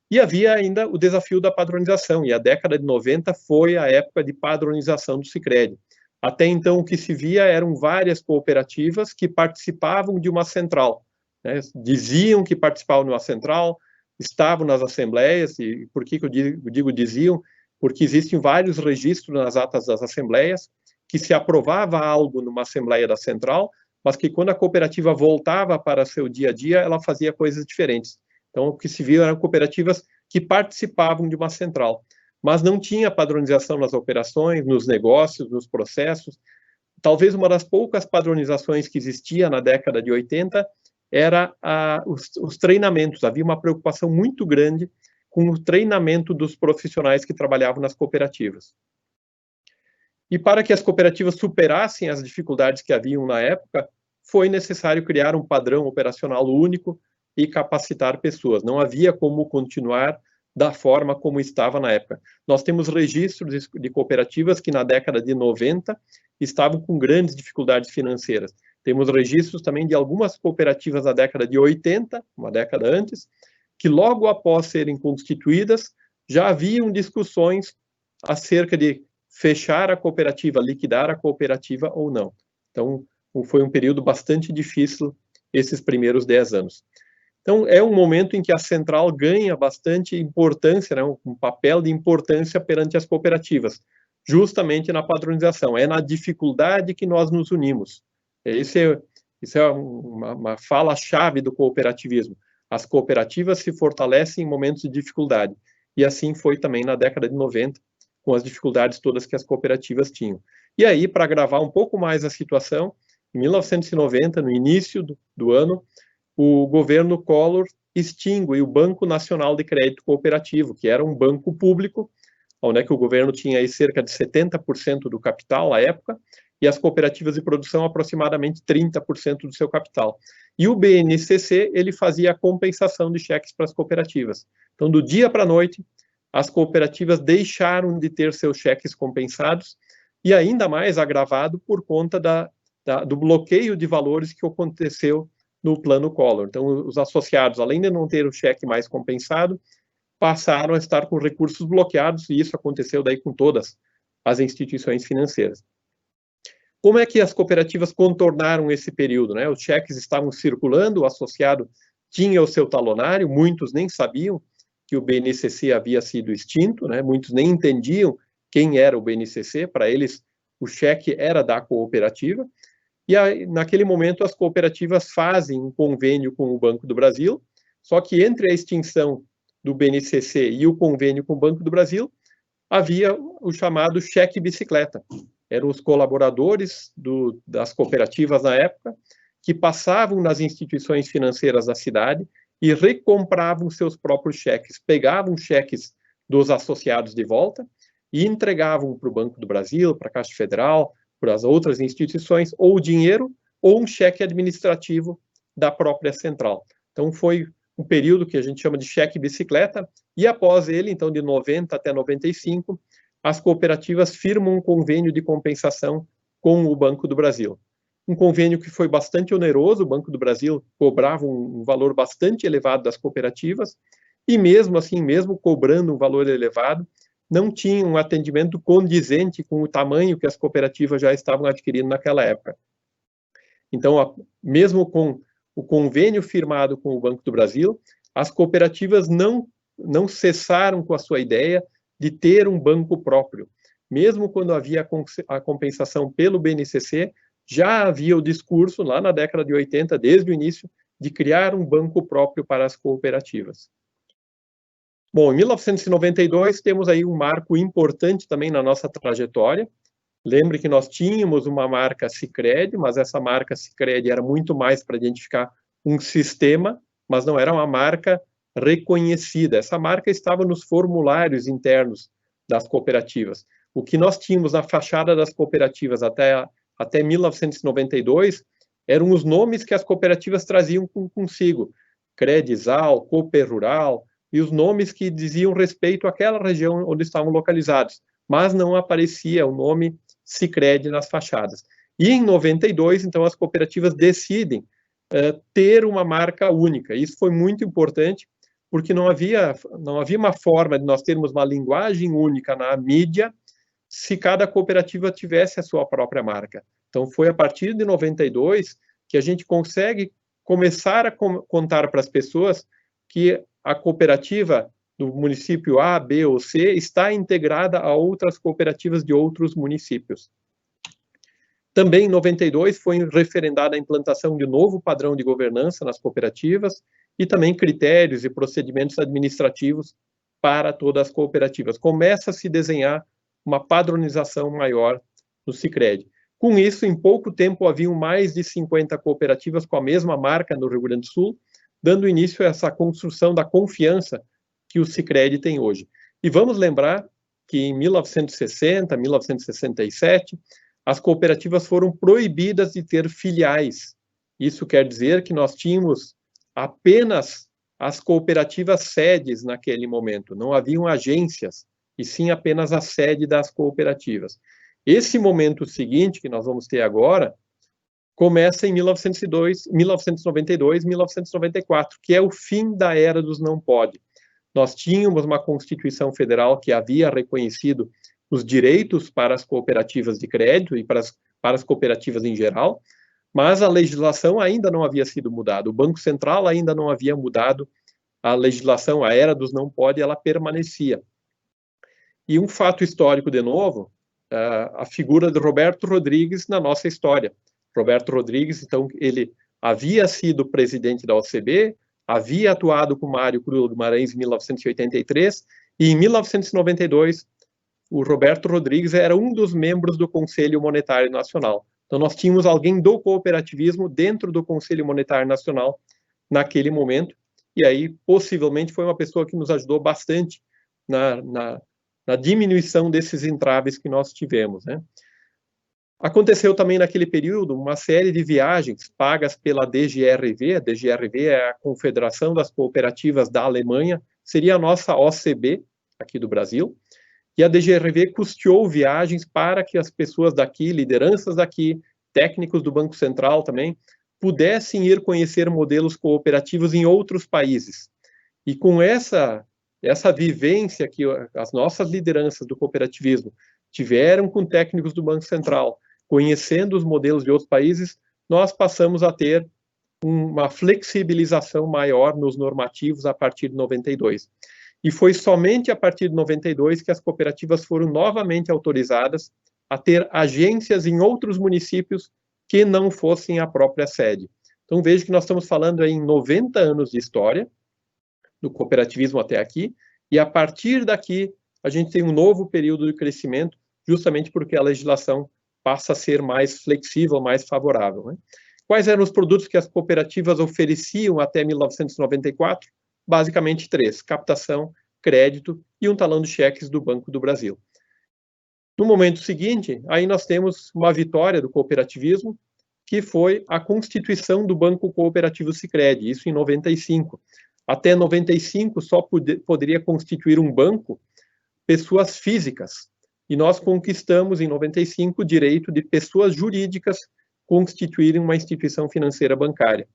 E havia ainda o desafio da padronização, e a década de 90 foi a época de padronização do Sicredi. Até então, o que se via eram várias cooperativas que participavam de uma central, né? Diziam que participavam de uma central, estavam nas assembleias, e por que eu digo diziam? Porque existem vários registros nas atas das assembleias, que se aprovava algo numa assembleia da central, mas que quando a cooperativa voltava para seu dia a dia, ela fazia coisas diferentes. Então, o que se viu eram cooperativas que participavam de uma central, mas não tinha padronização nas operações, nos negócios, nos processos. Talvez uma das poucas padronizações que existia na década de 80 era os treinamentos. Havia uma preocupação muito grande com o treinamento dos profissionais que trabalhavam nas cooperativas. E para que as cooperativas superassem as dificuldades que haviam na época, foi necessário criar um padrão operacional único e capacitar pessoas. Não havia como continuar da forma como estava na época. Nós temos registros de cooperativas que na década de 90 estavam com grandes dificuldades financeiras. Temos registros também de algumas cooperativas na década de 80, uma década antes, que logo após serem constituídas, já haviam discussões acerca de fechar a cooperativa, liquidar a cooperativa ou não. Então, foi um período bastante difícil esses primeiros 10 anos. Então, é um momento em que a central ganha bastante importância, né, um papel de importância perante as cooperativas, justamente na padronização. É na dificuldade que nós nos unimos. Isso é uma fala-chave do cooperativismo. As cooperativas se fortalecem em momentos de dificuldade. E assim foi também na década de 90, com as dificuldades todas que as cooperativas tinham. E aí, para agravar um pouco mais a situação, em 1990, no início do ano, o governo Collor extingue o Banco Nacional de Crédito Cooperativo, que era um banco público, onde é que o governo tinha aí cerca de 70% do capital à época, e as cooperativas de produção aproximadamente 30% do seu capital. E o BNCC, ele fazia a compensação de cheques para as cooperativas. Então, do dia para a noite, as cooperativas deixaram de ter seus cheques compensados, e ainda mais agravado por conta do bloqueio de valores que aconteceu no plano Collor. Então, os associados, além de não ter o cheque mais compensado, passaram a estar com recursos bloqueados, e isso aconteceu daí com todas as instituições financeiras. Como é que as cooperativas contornaram esse período, né? Os cheques estavam circulando, o associado tinha o seu talonário, muitos nem sabiam que o BNCC havia sido extinto, né? Muitos nem entendiam quem era o BNCC, para eles o cheque era da cooperativa. E aí, naquele momento, as cooperativas fazem um convênio com o Banco do Brasil, só que entre a extinção do BNCC e o convênio com o Banco do Brasil, havia o chamado cheque bicicleta. Eram os colaboradores das cooperativas na época, que passavam nas instituições financeiras da cidade e recompravam seus próprios cheques, pegavam cheques dos associados de volta e entregavam para o Banco do Brasil, para a Caixa Federal, para as outras instituições, ou dinheiro, ou um cheque administrativo da própria central. Então, foi um período que a gente chama de cheque bicicleta, e após ele, então, de 90 até 95, as cooperativas firmam um convênio de compensação com o Banco do Brasil. Um convênio que foi bastante oneroso, o Banco do Brasil cobrava um valor bastante elevado das cooperativas, e mesmo assim, mesmo cobrando um valor elevado, não tinha um atendimento condizente com o tamanho que as cooperativas já estavam adquirindo naquela época. Então, mesmo com o convênio firmado com o Banco do Brasil, as cooperativas não cessaram com a sua ideia de ter um banco próprio. Mesmo quando havia a compensação pelo BNCC, já havia o discurso, lá na década de 80, desde o início, de criar um banco próprio para as cooperativas. Bom, em 1992 temos aí um marco importante também na nossa trajetória. Lembre que nós tínhamos uma marca Sicredi, mas essa marca Sicredi era muito mais para identificar um sistema, mas não era uma marca reconhecida. Essa marca estava nos formulários internos das cooperativas. O que nós tínhamos na fachada das cooperativas até 1992 eram os nomes que as cooperativas traziam consigo. Credisal, Cooper Rural, e os nomes que diziam respeito àquela região onde estavam localizados, mas não aparecia o nome Sicredi nas fachadas. E em 92, então, as cooperativas decidem ter uma marca única. Isso foi muito importante, porque não havia uma forma de nós termos uma linguagem única na mídia se cada cooperativa tivesse a sua própria marca. Então, foi a partir de 92 que a gente consegue começar a contar para as pessoas que a cooperativa do município A, B ou C está integrada a outras cooperativas de outros municípios. Também em 92 foi referendada a implantação de um novo padrão de governança nas cooperativas e também critérios e procedimentos administrativos para todas as cooperativas. Começa a se desenhar uma padronização maior no Sicredi. Com isso, em pouco tempo, haviam mais de 50 cooperativas com a mesma marca no Rio Grande do Sul, dando início a essa construção da confiança que o Sicredi tem hoje. E vamos lembrar que em 1960, 1967, as cooperativas foram proibidas de ter filiais. Isso quer dizer que nós tínhamos apenas as cooperativas sedes naquele momento, não haviam agências, e sim apenas a sede das cooperativas. Esse momento seguinte, que nós vamos ter agora, começa em 1992, 1994, que é o fim da era dos não pode. Nós tínhamos uma Constituição Federal que havia reconhecido os direitos para as cooperativas de crédito e para as cooperativas em geral, mas a legislação ainda não havia sido mudada. O Banco Central ainda não havia mudado a legislação, a era dos não pode, ela permanecia. E um fato histórico, de novo, a figura de Roberto Rodrigues na nossa história. Roberto Rodrigues, então, ele havia sido presidente da OCB, havia atuado com Mário Cruz Guimarães em 1983, e em 1992, o Roberto Rodrigues era um dos membros do Conselho Monetário Nacional. Então, nós tínhamos alguém do cooperativismo dentro do Conselho Monetário Nacional naquele momento, e aí, possivelmente, foi uma pessoa que nos ajudou bastante na diminuição desses entraves que nós tivemos, né? Aconteceu também naquele período uma série de viagens pagas pela DGRV. A DGRV é a Confederação das Cooperativas da Alemanha, seria a nossa OCB aqui do Brasil, e a DGRV custeou viagens para que as pessoas daqui, lideranças daqui, técnicos do Banco Central também, pudessem ir conhecer modelos cooperativos em outros países. E com essa vivência que as nossas lideranças do cooperativismo tiveram com técnicos do Banco Central, conhecendo os modelos de outros países, nós passamos a ter uma flexibilização maior nos normativos a partir de 92. E foi somente a partir de 92 que as cooperativas foram novamente autorizadas a ter agências em outros municípios que não fossem a própria sede. Então, veja que nós estamos falando aí em 90 anos de história do cooperativismo até aqui, e a partir daqui a gente tem um novo período de crescimento, justamente porque a legislação passa a ser mais flexível, mais favorável, né? Quais eram os produtos que as cooperativas ofereciam até 1994? Basicamente 3: captação, crédito e um talão de cheques do Banco do Brasil. No momento seguinte, aí nós temos uma vitória do cooperativismo, que foi a constituição do Banco Cooperativo Sicredi, isso em 95. Até 95 só poderia constituir um banco pessoas físicas, e nós conquistamos em 95 o direito de pessoas jurídicas constituírem uma instituição financeira bancária.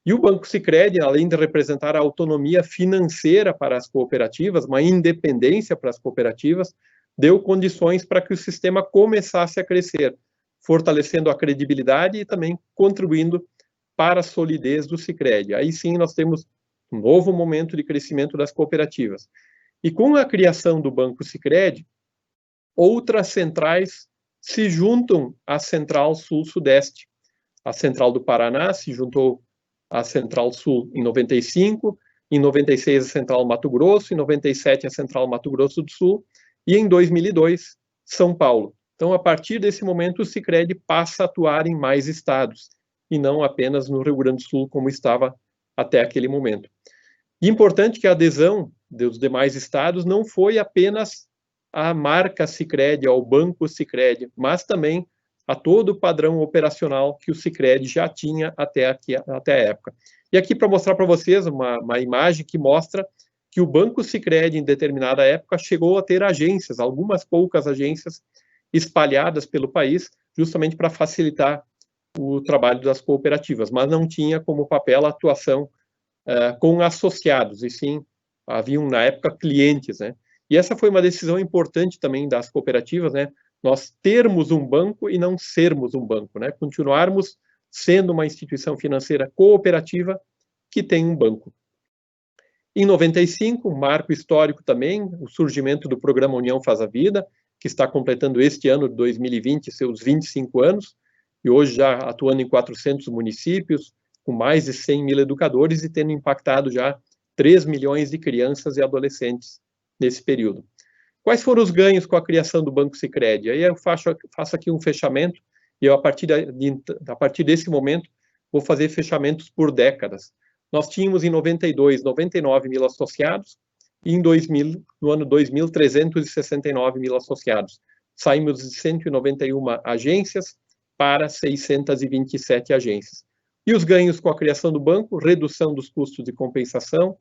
E o Banco Sicredi, além de representar a autonomia financeira para as cooperativas, uma independência para as cooperativas, deu condições para que o sistema começasse a crescer, fortalecendo a credibilidade e também contribuindo para a solidez do Sicredi. Aí sim nós temos um novo momento de crescimento das cooperativas. E com a criação do Banco Sicredi, outras centrais se juntam à Central Sul-Sudeste. A Central do Paraná se juntou à Central Sul em 95, em 96 a Central Mato Grosso, em 97 a Central Mato Grosso do Sul, e em 2002, São Paulo. Então, a partir desse momento, o Sicredi passa a atuar em mais estados, e não apenas no Rio Grande do Sul, como estava até aquele momento. E importante que a adesão dos demais estados não foi apenas à marca Sicredi, ao banco Sicredi, mas também a todo o padrão operacional que o Sicredi já tinha até a época. E aqui para mostrar para vocês uma imagem que mostra que o banco Sicredi, em determinada época, chegou a ter agências, algumas poucas agências espalhadas pelo país, justamente para facilitar o trabalho das cooperativas, mas não tinha como papel a atuação com associados, e sim, haviam na época clientes, né? E essa foi uma decisão importante também das cooperativas, né? Nós termos um banco e não sermos um banco, né? Continuarmos sendo uma instituição financeira cooperativa que tem um banco. Em 95, um marco histórico também, o surgimento do programa União Faz a Vida, que está completando este ano de 2020 seus 25 anos, e hoje já atuando em 400 municípios, com mais de 100 mil educadores e tendo impactado já 3 milhões de crianças e adolescentes nesse período. Quais foram os ganhos com a criação do Banco Sicredi? Aí eu faço aqui um fechamento, e eu, a partir desse momento, vou fazer fechamentos por décadas. Nós tínhamos em 92, 99 mil associados, e em 2000, no ano 2000, 369 mil associados. Saímos de 191 agências para 627 agências. E os ganhos com a criação do banco? Redução dos custos de compensação,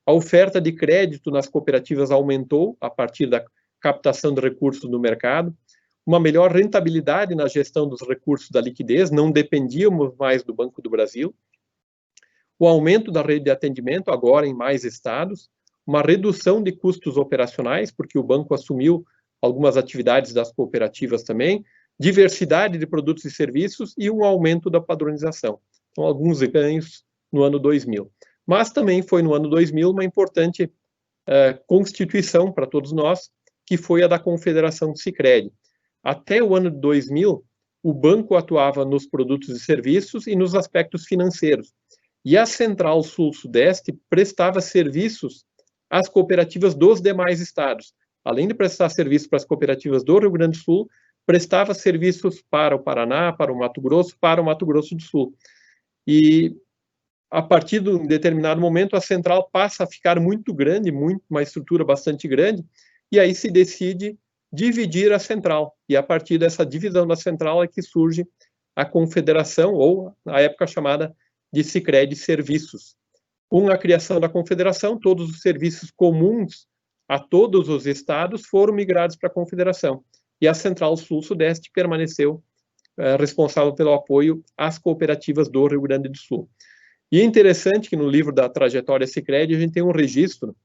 a oferta de crédito nas cooperativas aumentou a partir da captação de recursos no mercado, uma melhor rentabilidade na gestão dos recursos da liquidez, não dependíamos mais do Banco do Brasil, o aumento da rede de atendimento, agora em mais estados, uma redução de custos operacionais, porque o banco assumiu algumas atividades das cooperativas também, diversidade de produtos e serviços e um aumento da padronização. Então, alguns ganhos no ano 2000. Mas também foi no ano 2000 uma importante constituição para todos nós, que foi a da Confederação Sicredi. Até o ano de 2000, o banco atuava nos produtos e serviços e nos aspectos financeiros. E a Central Sul-Sudeste prestava serviços às cooperativas dos demais estados. Além de prestar serviços para as cooperativas do Rio Grande do Sul, prestava serviços para o Paraná, para o Mato Grosso do Sul. E a partir de um determinado momento, a central passa a ficar muito grande, uma estrutura bastante grande, e aí se decide dividir a central. E a partir dessa divisão da central é que surge a confederação, ou na época chamada de Sicredi Serviços. Com a criação da confederação, todos os serviços comuns a todos os estados foram migrados para a confederação. E a Central Sul-Sudeste permaneceu responsável pelo apoio às cooperativas do Rio Grande do Sul. E é interessante que no livro da trajetória Sicredi a gente tem um registro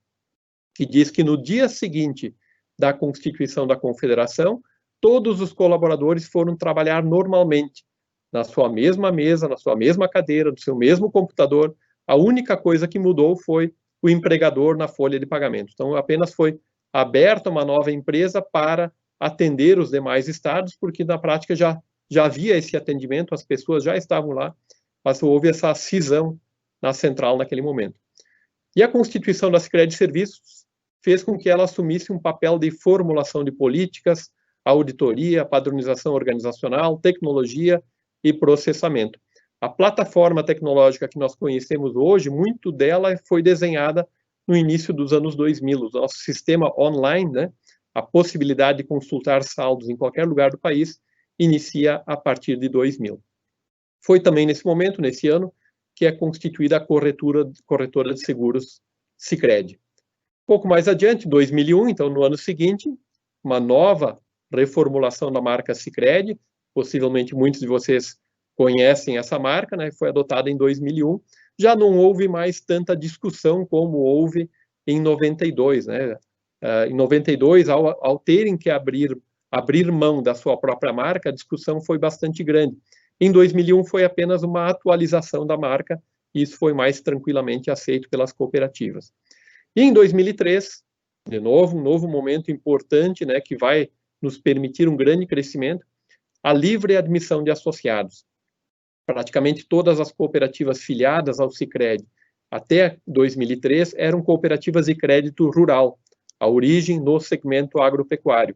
que diz que no dia seguinte da constituição da confederação, todos os colaboradores foram trabalhar normalmente, na sua mesma mesa, na sua mesma cadeira, no seu mesmo computador. A única coisa que mudou foi o empregador na folha de pagamento. Então, apenas foi aberta uma nova empresa para atender os demais estados, porque na prática já havia esse atendimento, as pessoas já estavam lá, mas houve essa cisão na central naquele momento. E a constituição da Sicredi Serviços fez com que ela assumisse um papel de formulação de políticas, auditoria, padronização organizacional, tecnologia e processamento. A plataforma tecnológica que nós conhecemos hoje, muito dela foi desenhada no início dos anos 2000. O nosso sistema online, né, a possibilidade de consultar saldos em qualquer lugar do país, inicia a partir de 2000. Foi também nesse momento, nesse ano, que é constituída a corretora de seguros Sicredi. Pouco mais adiante, 2001, então no ano seguinte, uma nova reformulação da marca Sicredi, possivelmente muitos de vocês conhecem essa marca, né? Foi adotada em 2001. Já não houve mais tanta discussão como houve em 92, né? Em 92, ao terem que abrir mão da sua própria marca, a discussão foi bastante grande. Em 2001 foi apenas uma atualização da marca, e isso foi mais tranquilamente aceito pelas cooperativas. E em 2003, de novo, um novo momento importante, né, que vai nos permitir um grande crescimento, a livre admissão de associados. Praticamente todas as cooperativas filiadas ao Sicredi até 2003, eram cooperativas de crédito rural, a origem no segmento agropecuário.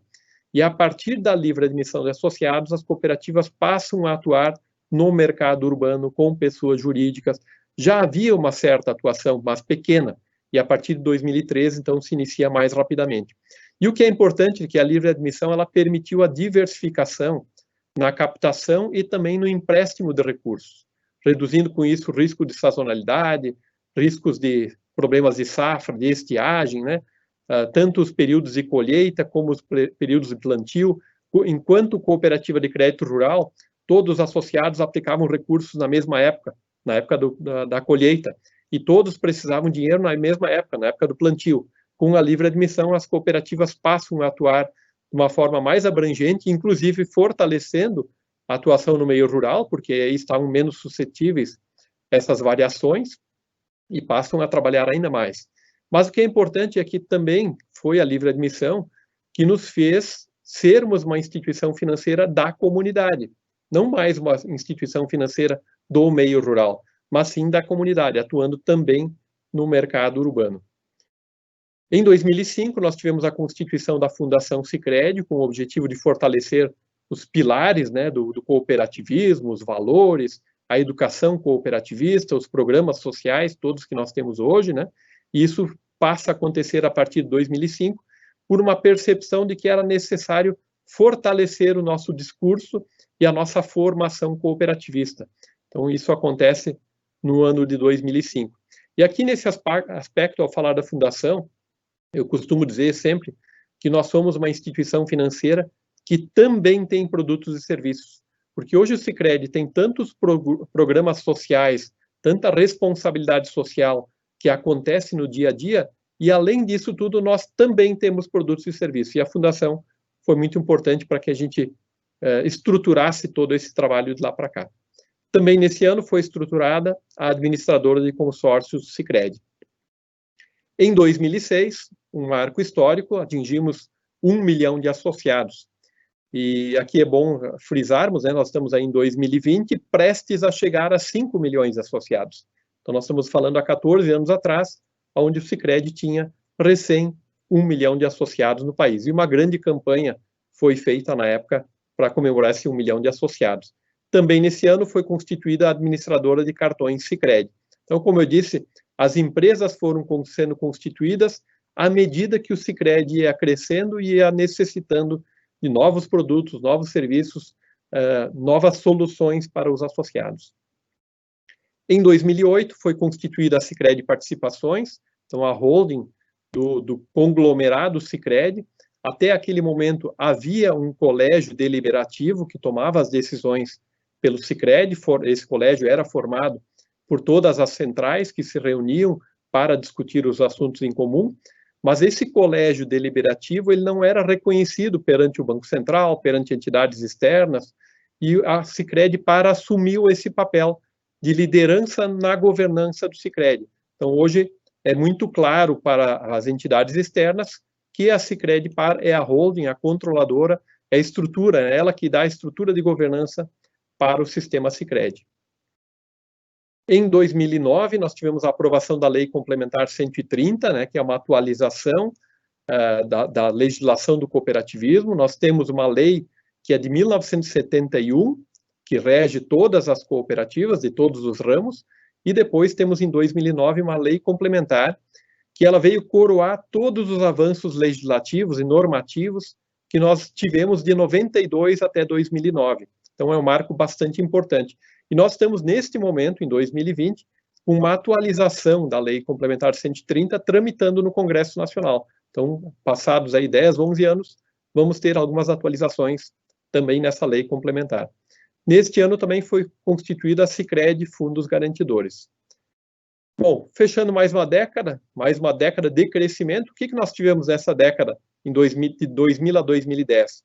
E a partir da livre admissão de associados, as cooperativas passam a atuar no mercado urbano com pessoas jurídicas. Já havia uma certa atuação, mas pequena, e a partir de 2013, então, se inicia mais rapidamente. E o que é importante é que a livre admissão ela permitiu a diversificação na captação e também no empréstimo de recursos, reduzindo com isso o risco de sazonalidade, riscos de problemas de safra, de estiagem, né? Tanto os períodos de colheita como os períodos de plantio. Enquanto cooperativa de crédito rural, todos os associados aplicavam recursos na mesma época, na época da colheita, e todos precisavam de dinheiro na mesma época, na época do plantio. Com a livre admissão, as cooperativas passam a atuar de uma forma mais abrangente, inclusive fortalecendo a atuação no meio rural, porque aí estavam menos suscetíveis a essas variações, e passam a trabalhar ainda mais. Mas o que é importante é que também foi a livre admissão que nos fez sermos uma instituição financeira da comunidade, não mais uma instituição financeira do meio rural, mas sim da comunidade, atuando também no mercado urbano. Em 2005, nós tivemos a constituição da Fundação Sicredi, com o objetivo de fortalecer os pilares, né, do cooperativismo, os valores, a educação cooperativista, os programas sociais, todos que nós temos hoje, né? E isso passa a acontecer a partir de 2005, por uma percepção de que era necessário fortalecer o nosso discurso e a nossa formação cooperativista. Então, isso acontece no ano de 2005. E aqui, nesse aspecto, ao falar da Fundação, eu costumo dizer sempre que nós somos uma instituição financeira que também tem produtos e serviços. Porque hoje o Sicredi tem tantos programas sociais, tanta responsabilidade social que acontece no dia a dia, e além disso tudo, nós também temos produtos e serviços. E a Fundação foi muito importante para que a gente estruturasse todo esse trabalho de lá para cá. Também nesse ano foi estruturada a administradora de consórcios Sicredi. Em 2006, um marco histórico, atingimos 1 milhão de associados. E aqui é bom frisarmos, né, nós estamos aí em 2020, prestes a chegar a 5 milhões de associados. Então, nós estamos falando há 14 anos atrás, onde o Sicredi tinha recém 1 milhão de associados no país. E uma grande campanha foi feita na época para comemorar esse 1 milhão de associados. Também nesse ano foi constituída a administradora de cartões Sicredi. Então, como eu disse, as empresas foram sendo constituídas à medida que o Sicredi ia crescendo e ia necessitando de novos produtos, novos serviços, novas soluções para os associados. Em 2008, foi constituída a Sicredi Participações, então a holding do conglomerado Sicredi. Até aquele momento, havia um colégio deliberativo que tomava as decisões pelo Sicredi. Esse colégio era formado por todas as centrais que se reuniam para discutir os assuntos em comum, mas esse colégio deliberativo ele não era reconhecido perante o Banco Central, perante entidades externas, e a Sicredi assumiu esse papel de liderança na governança do Sicredi. Então, hoje, é muito claro para as entidades externas que a Sicredi é a holding, a controladora, é a estrutura, é ela que dá a estrutura de governança para o sistema Sicredi. Em 2009, nós tivemos a aprovação da Lei Complementar 130, né, que é uma atualização da legislação do cooperativismo. Nós temos uma lei que é de 1971, que rege todas as cooperativas de todos os ramos, e depois temos em 2009 uma lei complementar que ela veio coroar todos os avanços legislativos e normativos que nós tivemos de 92 até 2009. Então é um marco bastante importante. E nós estamos, neste momento, em 2020, com uma atualização da Lei Complementar 130 tramitando no Congresso Nacional. Então, passados aí 10, 11 anos, vamos ter algumas atualizações também nessa lei complementar. Neste ano também foi constituída a Sicredi Fundos Garantidores. Bom, fechando mais uma década de crescimento. O que nós tivemos nessa década, de 2000 a 2010?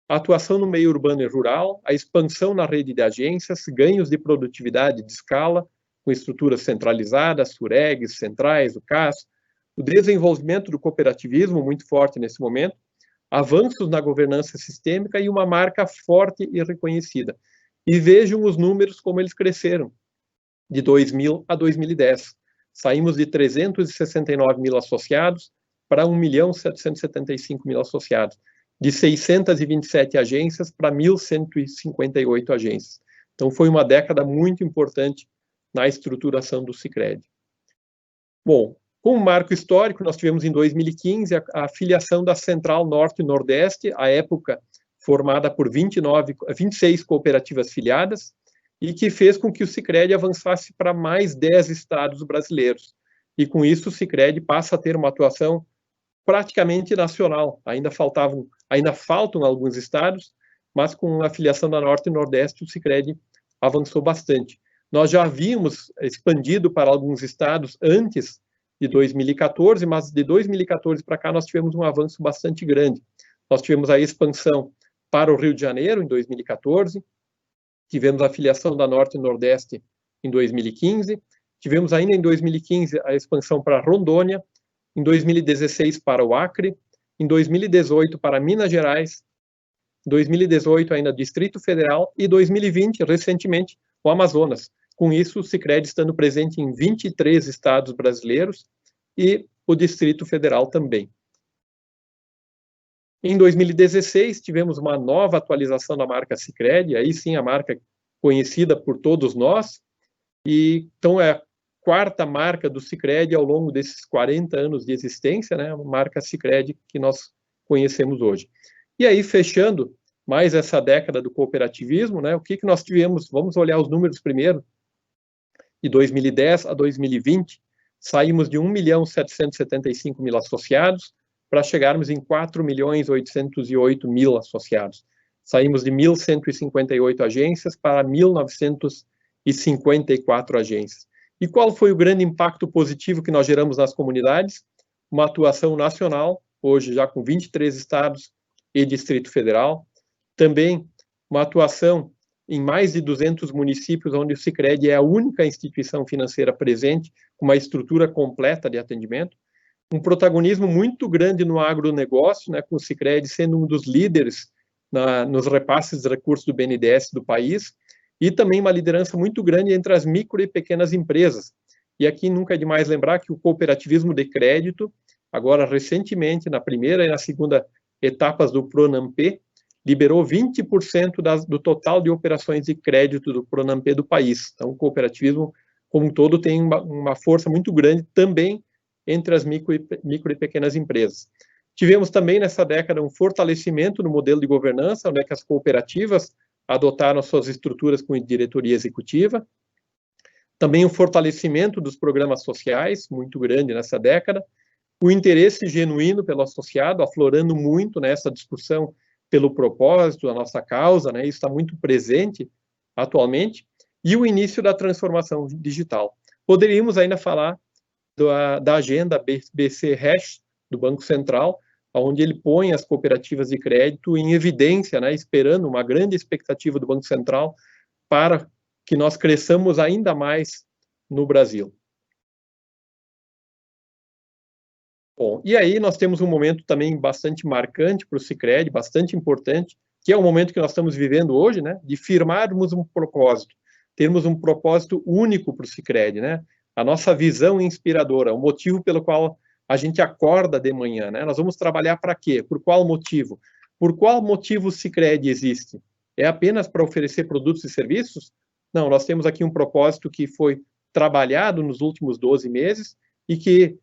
A atuação no meio urbano e rural, a expansão na rede de agências, ganhos de produtividade de escala, com estruturas centralizadas, SUREGs, centrais, o CAS, o desenvolvimento do cooperativismo, muito forte nesse momento, avanços na governança sistêmica e uma marca forte e reconhecida. E vejam os números como eles cresceram, de 2000 a 2010. Saímos de 369 mil associados para 1.775.000 associados, de 627 agências para 1.158 agências. Então, foi uma década muito importante na estruturação do Sicredi. Bom, como marco histórico, nós tivemos em 2015 a filiação da Central Norte e Nordeste, à época formada por 26 cooperativas filiadas, e que fez com que o Sicredi avançasse para mais 10 estados brasileiros. E com isso o Sicredi passa a ter uma atuação praticamente nacional. Ainda faltam alguns estados, mas com a filiação da Norte e Nordeste o Sicredi avançou bastante. Nós já havíamos expandido para alguns estados antes de 2014, mas de 2014 para cá nós tivemos um avanço bastante grande. Nós tivemos a expansão para o Rio de Janeiro em 2014, tivemos a filiação da Norte e Nordeste em 2015, tivemos ainda em 2015 a expansão para Rondônia, em 2016 para o Acre, em 2018 para Minas Gerais, em 2018 ainda Distrito Federal e 2020, recentemente, o Amazonas. Com isso, o Sicredi estando presente em 23 estados brasileiros e o Distrito Federal também. Em 2016, tivemos uma nova atualização da marca Sicredi, aí sim a marca conhecida por todos nós, e então é a quarta marca do Sicredi ao longo desses 40 anos de existência, né, a marca Sicredi que nós conhecemos hoje. E aí, fechando mais essa década do cooperativismo, né, o que nós tivemos? Vamos olhar os números primeiro. De 2010 a 2020, saímos de 1.775.000 associados, para chegarmos em 4.808.000 associados. Saímos de 1.158 agências para 1.954 agências. E qual foi o grande impacto positivo que nós geramos nas comunidades? Uma atuação nacional, hoje já com 23 estados e Distrito Federal. Também uma atuação em mais de 200 municípios, onde o Sicredi é a única instituição financeira presente, com uma estrutura completa de atendimento. Um protagonismo muito grande no agronegócio, né, com o Sicredi sendo um dos líderes nos repasses de recursos do BNDES do país, e também uma liderança muito grande entre as micro e pequenas empresas. E aqui nunca é demais lembrar que o cooperativismo de crédito, agora recentemente, na primeira e na segunda etapas do Pronampe, liberou 20% do total de operações de crédito do Pronampe do país. Então, o cooperativismo, como um todo, tem uma força muito grande também entre as micro e pequenas empresas. Tivemos também nessa década um fortalecimento no modelo de governança, onde é que as cooperativas adotaram suas estruturas com diretoria executiva. Também um fortalecimento dos programas sociais, muito grande nessa década. O interesse genuíno pelo associado, aflorando muito nessa discussão pelo propósito, a nossa causa, né? Isso está muito presente atualmente. E o início da transformação digital. Poderíamos ainda falar da agenda BC Hash, do Banco Central, onde ele põe as cooperativas de crédito em evidência, né, esperando uma grande expectativa do Banco Central para que nós cresçamos ainda mais no Brasil. Bom, e aí nós temos um momento também bastante marcante para o Sicredi, bastante importante, que é o momento que nós estamos vivendo hoje, né, de firmarmos um propósito, termos um propósito único para o Sicredi, né, a nossa visão inspiradora, o motivo pelo qual a gente acorda de manhã, né? Nós vamos trabalhar para quê? Por qual motivo? Por qual motivo o Sicredi existe? É apenas para oferecer produtos e serviços? Não, nós temos aqui um propósito que foi trabalhado nos últimos 12 meses e que,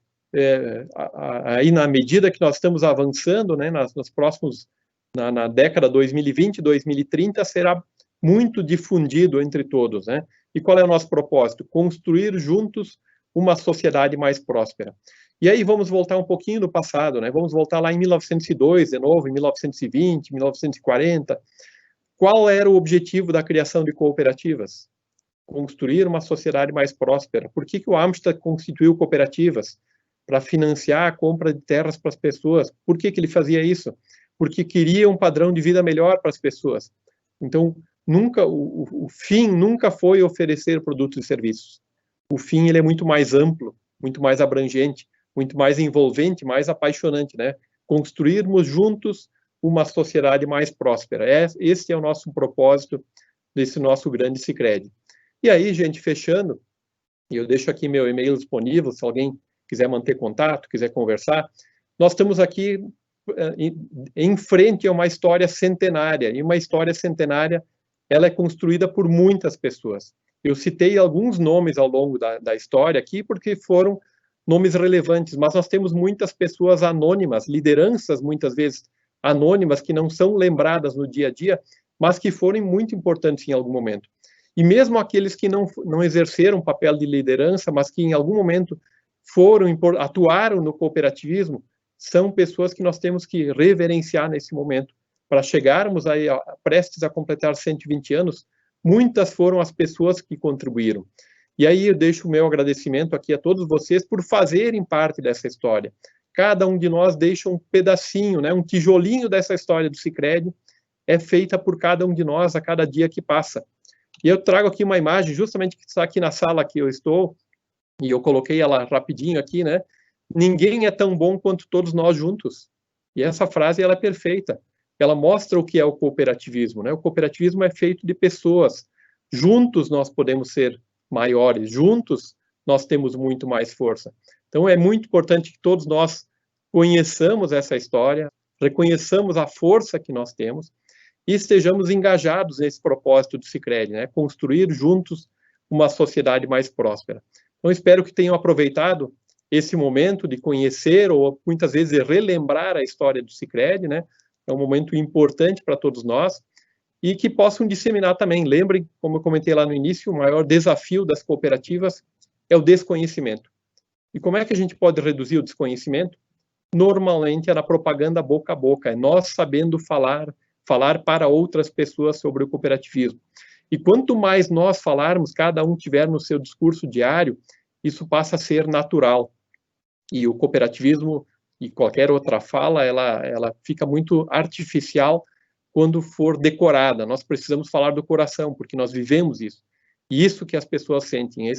aí na medida que nós estamos avançando, né, nos próximos, na década 2020, 2030, será muito difundido entre todos, né? E qual é o nosso propósito? Construir juntos uma sociedade mais próspera. E aí vamos voltar um pouquinho no passado, né? Vamos voltar lá em 1902, de novo, em 1920, 1940. Qual era o objetivo da criação de cooperativas? Construir uma sociedade mais próspera. Por que o Amstrad constituiu cooperativas? Para financiar a compra de terras para as pessoas. Por que ele fazia isso? Porque queria um padrão de vida melhor para as pessoas. Então, o fim nunca foi oferecer produtos e serviços. O fim ele é muito mais amplo, muito mais abrangente, muito mais envolvente, mais apaixonante, né? Construirmos juntos uma sociedade mais próspera. Esse é o nosso propósito desse nosso grande Sicredi. E aí, gente, fechando, e eu deixo aqui meu e-mail disponível, se alguém quiser manter contato, quiser conversar. Nós estamos aqui em frente a uma história centenária, e uma história centenária, ela é construída por muitas pessoas. Eu citei alguns nomes ao longo da história aqui, porque foram nomes relevantes, mas nós temos muitas pessoas anônimas, lideranças muitas vezes anônimas, que não são lembradas no dia a dia, mas que foram muito importantes em algum momento. E mesmo aqueles que não exerceram papel de liderança, mas que em algum momento atuaram no cooperativismo, são pessoas que nós temos que reverenciar nesse momento. Para chegarmos aí, prestes a completar 120 anos, muitas foram as pessoas que contribuíram. E aí eu deixo o meu agradecimento aqui a todos vocês por fazerem parte dessa história. Cada um de nós deixa um pedacinho, né, um tijolinho dessa história do Sicredi, é feita por cada um de nós a cada dia que passa. E eu trago aqui uma imagem, justamente que está aqui na sala que eu estou, e eu coloquei ela rapidinho aqui, né? Ninguém é tão bom quanto todos nós juntos. E essa frase, ela é perfeita. Ela mostra o que é o cooperativismo, né? O cooperativismo é feito de pessoas. Juntos nós podemos ser maiores, juntos nós temos muito mais força. Então é muito importante que todos nós conheçamos essa história, reconheçamos a força que nós temos e estejamos engajados nesse propósito do Sicredi, né? Construir juntos uma sociedade mais próspera. Então espero que tenham aproveitado esse momento de conhecer ou muitas vezes relembrar a história do Sicredi, né? É um momento importante para todos nós e que possam disseminar também. Lembrem, como eu comentei lá no início, o maior desafio das cooperativas é o desconhecimento. E como é que a gente pode reduzir o desconhecimento? Normalmente é na propaganda boca a boca, é nós sabendo falar para outras pessoas sobre o cooperativismo. E quanto mais nós falarmos, cada um tiver no seu discurso diário, isso passa a ser natural. E o cooperativismo e qualquer outra fala, ela fica muito artificial quando for decorada. Nós precisamos falar do coração, porque nós vivemos isso. E isso que as pessoas sentem,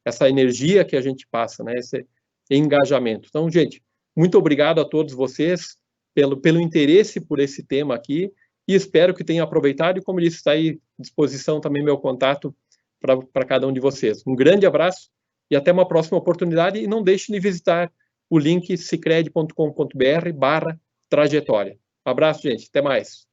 essa energia que a gente passa, né? Esse engajamento. Então, gente, muito obrigado a todos vocês pelo interesse por esse tema aqui e espero que tenham aproveitado e, como disse, está aí à disposição também meu contato para cada um de vocês. Um grande abraço e até uma próxima oportunidade e não deixe de visitar o link sicredi.com.br/trajetória. Um abraço, gente. Até mais.